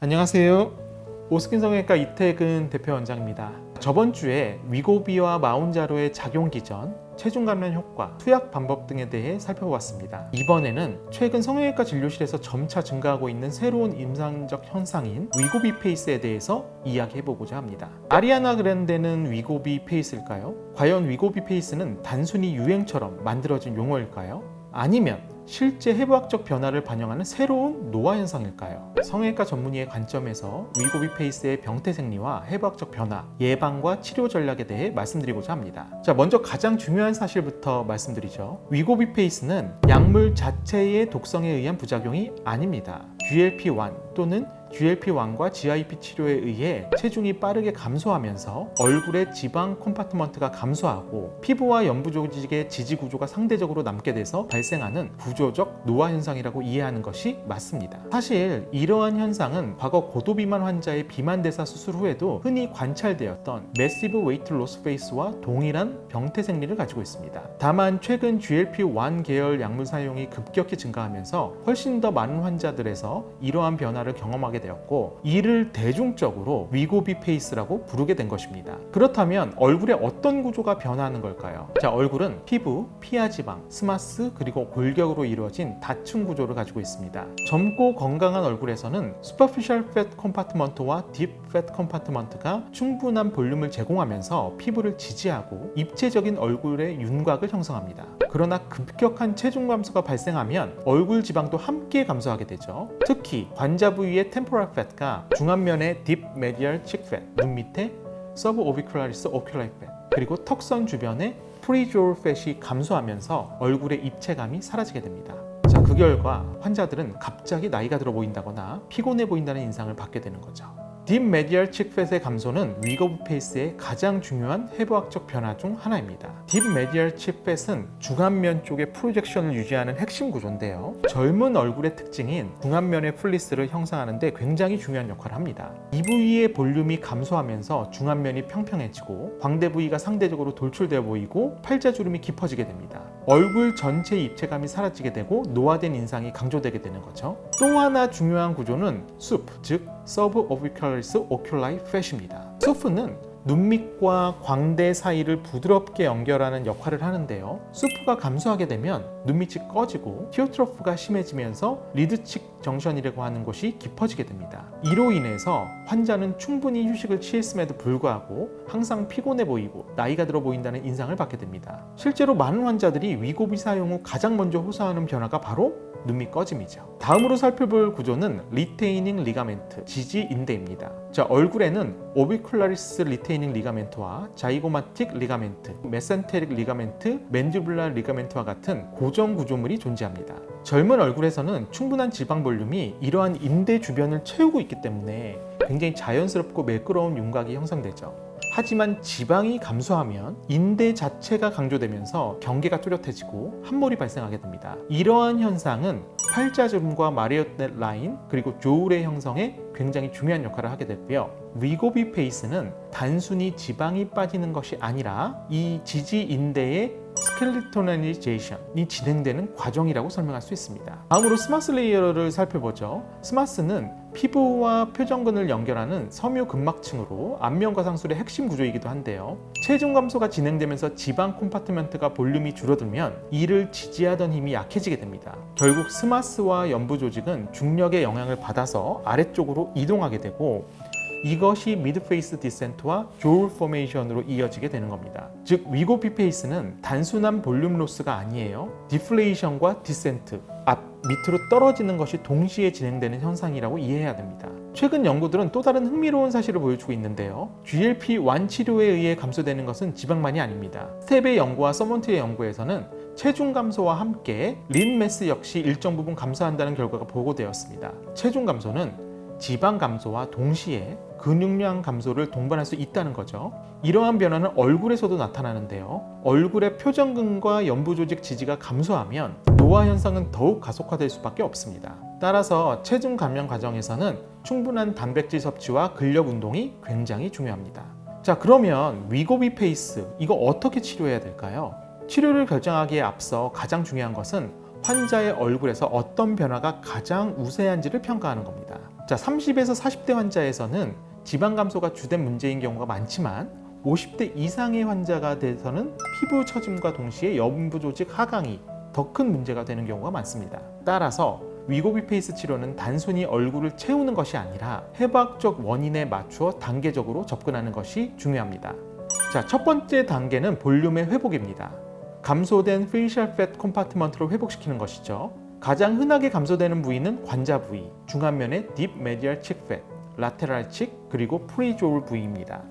안녕하세요. 오스킨 성형외과 이태근 대표 원장입니다. 저번 주에 위고비와 마운자로의 작용 기전, 체중 감량 효과, 투약 방법 등에 대해 살펴보았습니다. 이번에는 최근 성형외과 진료실에서 점차 증가하고 있는 새로운 임상적 현상인 위고비 페이스에 대해서 이야기해보고자 합니다. 아리아나 그란데는 위고비 페이스일까요? 과연 위고비 페이스는 단순히 유행처럼 만들어진 용어일까요? 아니면 실제 해부학적 변화를 반영하는 새로운 노화 현상일까요? 성형외과 전문의의 관점에서 위고비 페이스의 병태 생리와 해부학적 변화, 예방과 치료 전략에 대해 말씀드리고자 합니다. 자, 먼저 가장 중요한 사실부터 말씀드리죠. 위고비 페이스는 약물 자체의 독성에 의한 부작용이 아닙니다. GLP-1 또는 GLP-1과 GIP 치료에 의해 체중이 빠르게 감소하면서 얼굴의 지방 컴파트먼트가 감소하고 피부와 연부 조직의 지지 구조가 상대적으로 남게 돼서 발생하는 구조적 노화 현상이라고 이해하는 것이 맞습니다. 사실 이러한 현상은 과거 고도비만 환자의 비만 대사 수술 후에도 흔히 관찰되었던 매시브 웨이트 로스 페이스와 동일한 병태 생리를 가지고 있습니다. 다만 최근 GLP-1 계열 약물 사용이 급격히 증가하면서 훨씬 더 많은 환자들에서 이러한 변화를 경험하게 되었고, 이를 대중적으로 위고비 페이스라고 부르게 된 것입니다. 그렇다면 얼굴에 어떤 구조가 변화하는 걸까요? 자, 얼굴은 피부, 피하지방, 스마스 그리고 골격으로 이루어진 다층 구조를 가지고 있습니다. 젊고 건강한 얼굴에서는 superficial fat compartment와 deep fat compartment가 충분한 볼륨을 제공하면서 피부를 지지하고 입체적인 얼굴의 윤곽을 형성합니다. 그러나 급격한 체중 감소가 발생하면 얼굴 지방도 함께 감소하게 되죠. 특히 관자 부위의 템포럴 팻과 중안면의 딥 메디얼 칙 팻, 눈 밑에 서브 오비큘라리스 오큘라이 팻, 그리고 턱선 주변의 프리조럴 팻이 감소하면서 얼굴의 입체감이 사라지게 됩니다. 자, 그 결과 환자들은 갑자기 나이가 들어 보인다거나 피곤해 보인다는 인상을 받게 되는 거죠. 딥 메디얼 칙 팻의 감소는 위고비 페이스의 가장 중요한 해부학적 변화 중 하나입니다. 딥 메디얼 칙 팻은 중안면 쪽의 프로젝션을 유지하는 핵심 구조인데요. 젊은 얼굴의 특징인 중안면의 플리스를 형성하는 데 굉장히 중요한 역할을 합니다. 이 부위의 볼륨이 감소하면서 중안면이 평평해지고 광대 부위가 상대적으로 돌출되어 보이고 팔자주름이 깊어지게 됩니다. 얼굴 전체의 입체감이 사라지게 되고 노화된 인상이 강조되게 되는 거죠. 또 하나 중요한 구조는 수프, 즉 서브 오비큘라리스 오큘라이 팻입니다. 수프는 눈밑과 광대 사이를 부드럽게 연결하는 역할을 하는데요. 수프가 감소하게 되면 눈밑이 꺼지고 티오트로프가 심해지면서 리드칙 정션이라고 하는 곳이 깊어지게 됩니다. 이로 인해서 환자는 충분히 휴식을 취했음에도 불구하고 항상 피곤해 보이고 나이가 들어 보인다는 인상을 받게 됩니다. 실제로 많은 환자들이 위고비 사용 후 가장 먼저 호소하는 변화가 바로 눈밑 꺼짐이죠. 다음으로 살펴볼 구조는 리테이닝 리가멘트, 지지 인대입니다. 자, 얼굴에는 오비큘라리스 리테이닝 리가멘트와 자이고마틱 리가멘트, 메센테릭 리가멘트, 맨디블라 리가멘트와 같은 고정 구조물이 존재합니다. 젊은 얼굴에서는 충분한 지방 볼륨이 이러한 인대 주변을 채우고 있기 때문에 굉장히 자연스럽고 매끄러운 윤곽이 형성되죠. 하지만 지방이 감소하면 인대 자체가 강조되면서 경계가 뚜렷해지고 함몰이 발생하게 됩니다. 이러한 현상은 팔자주름과 마리오넷 라인 그리고 조울의 형성에 굉장히 중요한 역할을 하게 되고요. 위고비 페이스는 단순히 지방이 빠지는 것이 아니라 이 지지 인대의 스켈리토나이제이션이 진행되는 과정이라고 설명할 수 있습니다. 다음으로 스마스 레이어를 살펴보죠. 스마스는 피부와 표정근을 연결하는 섬유 근막층으로 안면과 상술의 핵심 구조이기도 한데요. 체중 감소가 진행되면서 지방 콤파트먼트가 볼륨이 줄어들면 이를 지지하던 힘이 약해지게 됩니다. 결국 스마스와 연부 조직은 중력의 영향을 받아서 아래쪽으로 이동하게 되고, 이것이 미드페이스 디센트와 조울 포메이션으로 이어지게 되는 겁니다. 즉 위고비 페이스는 단순한 볼륨 로스가 아니에요. 디플레이션과 디센트, 앞 밑으로 떨어지는 것이 동시에 진행되는 현상이라고 이해해야 됩니다. 최근 연구들은 또 다른 흥미로운 사실을 보여주고 있는데요. GLP-1 치료에 의해 감소되는 것은 지방만이 아닙니다. 스텝의 연구와 서먼트의 연구에서는 체중 감소와 함께 린 매스 역시 일정 부분 감소한다는 결과가 보고되었습니다. 체중 감소는 지방 감소와 동시에 근육량 감소를 동반할 수 있다는 거죠. 이러한 변화는 얼굴에서도 나타나는데요. 얼굴의 표정근과 연부 조직 지지가 감소하면 노화 현상은 더욱 가속화될 수밖에 없습니다. 따라서 체중 감량 과정에서는 충분한 단백질 섭취와 근력 운동이 굉장히 중요합니다. 자, 그러면 위고비 페이스, 이거 어떻게 치료해야 될까요? 치료를 결정하기에 앞서 가장 중요한 것은 환자의 얼굴에서 어떤 변화가 가장 우세한지를 평가하는 겁니다. 자, 30에서 40대 환자에서는 지방 감소가 주된 문제인 경우가 많지만 50대 이상의 환자가 돼서는 피부 처짐과 동시에 여분부 조직 하강이 더 큰 문제가 되는 경우가 많습니다. 따라서 위고비 페이스 치료는 단순히 얼굴을 채우는 것이 아니라 해부학적 원인에 맞추어 단계적으로 접근하는 것이 중요합니다. 자, 첫 번째 단계는 볼륨의 회복입니다. 감소된 페이셜 팻 컴파트먼트를 회복시키는 것이죠. 가장 흔하게 감소되는 부위는 관자 부위, 중안면의 딥 메디얼 칙 팻, 라테랄 칙, 그리고 프리조울 부위입니다.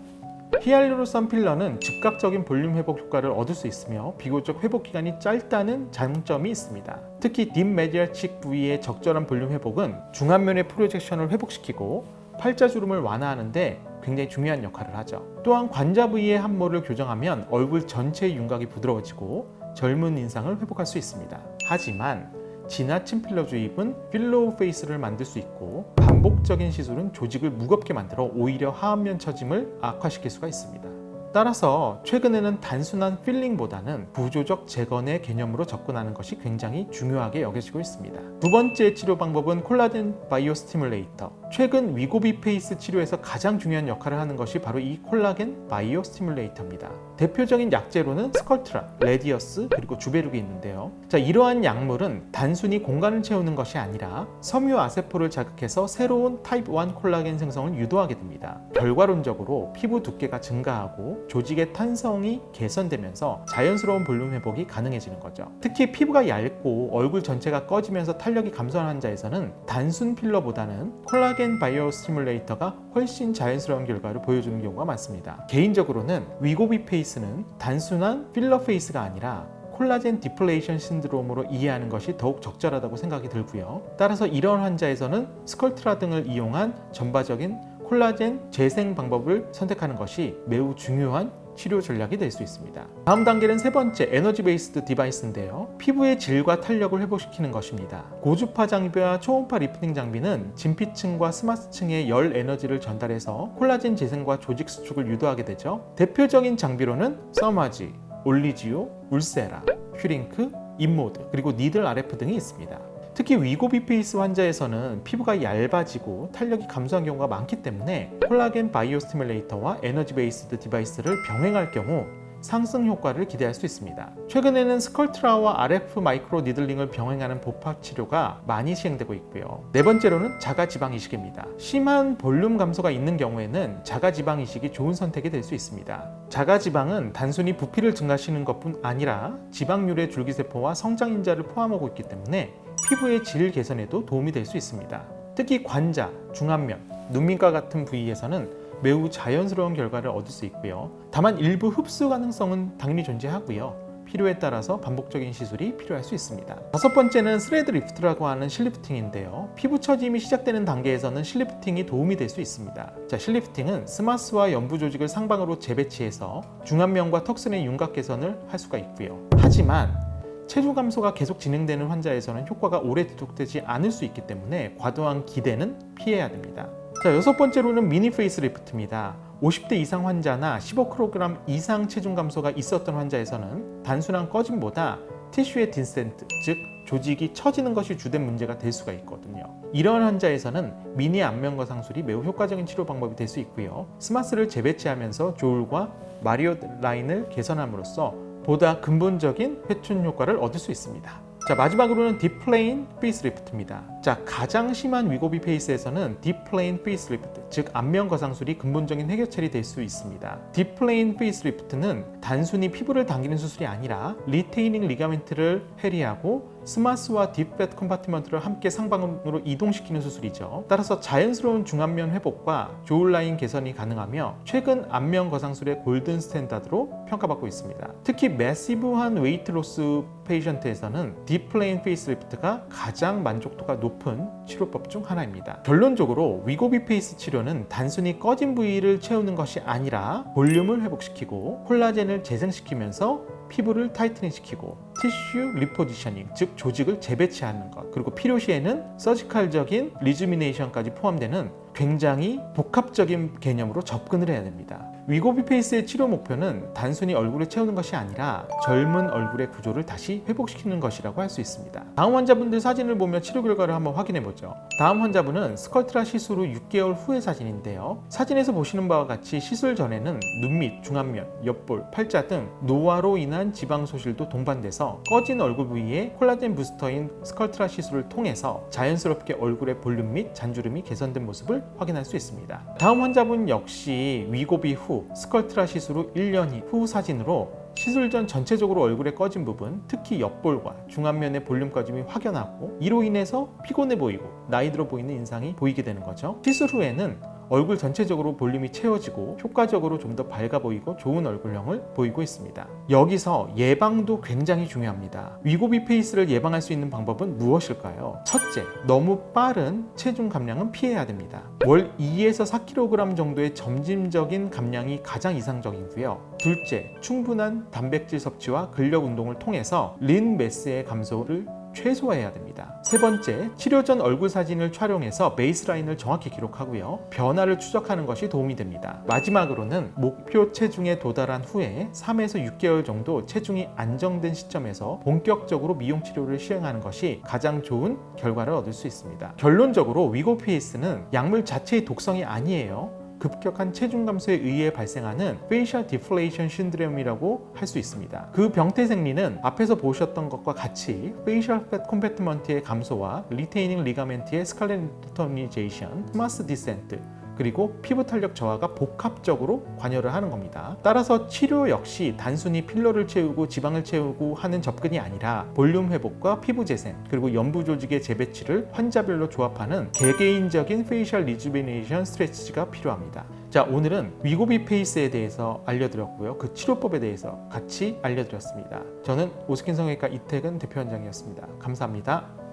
히알루론산 필러는 즉각적인 볼륨 회복 효과를 얻을 수 있으며 비교적 회복 기간이 짧다는 장점이 있습니다. 특히 딥 메디얼 칙 부위의 적절한 볼륨 회복은 중안면의 프로젝션을 회복시키고 팔자주름을 완화하는 데 굉장히 중요한 역할을 하죠. 또한 관자 부위의 함몰을 교정하면 얼굴 전체의 윤곽이 부드러워지고 젊은 인상을 회복할 수 있습니다. 하지만 지나친 필러 주입은 필로우 페이스를 만들 수 있고 반복적인 시술은 조직을 무겁게 만들어 오히려 하안면 처짐을 악화시킬 수가 있습니다. 따라서 최근에는 단순한 필링보다는 구조적 재건의 개념으로 접근하는 것이 굉장히 중요하게 여겨지고 있습니다. 두 번째 치료 방법은 콜라겐 바이오 스티뮬레이터. 최근 위고비 페이스 치료에서 가장 중요한 역할을 하는 것이 바로 이 콜라겐 바이오 스티뮬레이터입니다. 대표적인 약재로는 스컬트라, 레디어스, 그리고 주베룩이 있는데요. 자, 이러한 약물은 단순히 공간을 채우는 것이 아니라 섬유 아세포를 자극해서 새로운 타입 1 콜라겐 생성을 유도하게 됩니다. 결과론적으로 피부 두께가 증가하고 조직의 탄성이 개선되면서 자연스러운 볼륨 회복이 가능해지는 거죠. 특히 피부가 얇고 얼굴 전체가 꺼지면서 탄력이 감소한 환자에서는 단순 필러보다는 콜라겐 바이오 스티뮬레이터가 훨씬 자연스러운 결과를 보여주는 경우가 많습니다. 개인적으로는 위고비 페이스는 단순한 필러 페이스가 아니라 콜라겐 디플레이션 신드롬으로 이해하는 것이 더욱 적절하다고 생각이 들고요. 따라서 이런 환자에서는 스컬트라 등을 이용한 전반적인 콜라겐 재생 방법을 선택하는 것이 매우 중요한 치료 전략이 될 수 있습니다. 다음 단계는 세 번째 에너지 베이스드 디바이스인데요. 피부의 질과 탄력을 회복시키는 것입니다. 고주파 장비와 초음파 리프팅 장비는 진피층과 스마스층에 열 에너지를 전달해서 콜라겐 재생과 조직 수축을 유도하게 되죠. 대표적인 장비로는 서마지, 올리지오, 울세라, 슈링크, 인모드, 그리고 니들 RF 등이 있습니다. 특히 위고비 페이스 환자에서는 피부가 얇아지고 탄력이 감소한 경우가 많기 때문에 콜라겐 바이오 스티뮬레이터와 에너지 베이스드 디바이스를 병행할 경우 상승 효과를 기대할 수 있습니다. 최근에는 스컬트라와 RF 마이크로 니들링을 병행하는 복합 치료가 많이 시행되고 있고요. 네 번째로는 자가지방 이식입니다. 심한 볼륨 감소가 있는 경우에는 자가지방 이식이 좋은 선택이 될 수 있습니다. 자가지방은 단순히 부피를 증가시키는 것뿐 아니라 지방률의 줄기세포와 성장인자를 포함하고 있기 때문에 피부의 질 개선에도 도움이 될 수 있습니다. 특히 관자, 중안면, 눈밑과 같은 부위에서는 매우 자연스러운 결과를 얻을 수 있고요. 다만 일부 흡수 가능성은 당연히 존재하고요. 필요에 따라서 반복적인 시술이 필요할 수 있습니다. 다섯 번째는 스레드 리프트라고 하는 실리프팅인데요. 피부 처짐이 시작되는 단계에서는 실리프팅이 도움이 될 수 있습니다. 자, 실리프팅은 스마스와 연부 조직을 상방으로 재배치해서 중안면과 턱선의 윤곽 개선을 할 수가 있고요. 하지만 체중 감소가 계속 진행되는 환자에서는 효과가 오래 지속되지 않을 수 있기 때문에 과도한 기대는 피해야 됩니다. 자, 여섯 번째로는 미니 페이스 리프트입니다. 50대 이상 환자나 15kg 이상 체중 감소가 있었던 환자에서는 단순한 꺼짐보다 티슈의 딘센트, 즉 조직이 처지는 것이 주된 문제가 될 수가 있거든요. 이런 환자에서는 미니 안면 거상술이 매우 효과적인 치료 방법이 될 수 있고요. 스마스를 재배치하면서 조울과 마리오 라인을 개선함으로써 보다 근본적인 회춘 효과를 얻을 수 있습니다. 자, 마지막으로는 딥플레인 페이스 리프트입니다. 자, 가장 심한 위고비 페이스에서는 딥플레인 페이스 리프트, 즉 안면 거상술이 근본적인 해결책이 될 수 있습니다. 딥플레인 페이스 리프트는 단순히 피부를 당기는 수술이 아니라 리테이닝 리가멘트를 해리하고 스마스와 딥팻 컴파트먼트를 함께 상방으로 이동시키는 수술이죠. 따라서 자연스러운 중안면 회복과 조울 라인 개선이 가능하며 최근 안면 거상술의 골든 스탠다드로 평가받고 있습니다. 특히 매시브한 웨이트 로스 페이션트에서는 딥플레인 페이스 리프트가 가장 만족도가 높은 치료법 중 하나입니다. 결론적으로 위고비 페이스 치료는 단순히 꺼진 부위를 채우는 것이 아니라 볼륨을 회복시키고 콜라겐을 재생시키면서 피부를 타이트닝시키고 티슈 리포지셔닝, 즉 조직을 재배치하는 것, 그리고 필요시에는 서지컬적인 리주미네이션까지 포함되는 굉장히 복합적인 개념으로 접근을 해야 됩니다. 위고비 페이스의 치료 목표는 단순히 얼굴을 채우는 것이 아니라 젊은 얼굴의 구조를 다시 회복시키는 것이라고 할 수 있습니다. 다음 환자분들 사진을 보며 치료 결과를 한번 확인해 보죠. 다음 환자분은 스컬트라 시술 후 6개월 후의 사진인데요. 사진에서 보시는 바와 같이 시술 전에는 눈 밑, 중안면, 옆볼, 팔자 등 노화로 인한 지방 소실도 동반돼서 꺼진 얼굴 부위에 콜라겐 부스터인 스컬트라 시술을 통해서 자연스럽게 얼굴의 볼륨 및 잔주름이 개선된 모습을 확인할 수 있습니다. 다음 환자분 역시 위고비 후 스컬트라 시술 후 1년 후 사진으로 시술 전 전체적으로 얼굴의 꺼진 부분, 특히 옆볼과 중안면의 볼륨 꺼짐이 확연하고 이로 인해서 피곤해 보이고 나이 들어 보이는 인상이 보이게 되는 거죠. 시술 후에는 얼굴 전체적으로 볼륨이 채워지고 효과적으로 좀 더 밝아 보이고 좋은 얼굴형을 보이고 있습니다. 여기서 예방도 굉장히 중요합니다. 위고비 페이스를 예방할 수 있는 방법은 무엇일까요? 첫째, 너무 빠른 체중 감량은 피해야 됩니다. 월 2에서 4kg 정도의 점진적인 감량이 가장 이상적이고요. 둘째, 충분한 단백질 섭취와 근력 운동을 통해서 린 매스의 감소를 최소화해야 됩니다. 세 번째, 치료 전 얼굴 사진을 촬영해서 베이스라인을 정확히 기록하고요. 변화를 추적하는 것이 도움이 됩니다. 마지막으로는 목표 체중에 도달한 후에 3에서 6개월 정도 체중이 안정된 시점에서 본격적으로 미용 치료를 시행하는 것이 가장 좋은 결과를 얻을 수 있습니다. 결론적으로 위고 페이스는 약물 자체의 독성이 아니에요. 급격한 체중 감소에 의해 발생하는 페이셜 디플레이션 신드롬이라고 할 수 있습니다. 그 병태 생리는 앞에서 보셨던 것과 같이 페이셜 팻 콤패트먼트의 감소와 리테이닝 리가멘트의 스칼렌토니제이션, 스마스 디센트, 그리고 피부 탄력 저하가 복합적으로 관여를 하는 겁니다. 따라서 치료 역시 단순히 필러를 채우고 지방을 채우고 하는 접근이 아니라 볼륨 회복과 피부 재생, 그리고 연부 조직의 재배치를 환자별로 조합하는 개개인적인 페이셜 리주비네이션 스트레치가 필요합니다. 자, 오늘은 위고비 페이스에 대해서 알려드렸고요. 그 치료법에 대해서 같이 알려드렸습니다. 저는 오스킨 성형외과 이태근 대표원장이었습니다. 감사합니다.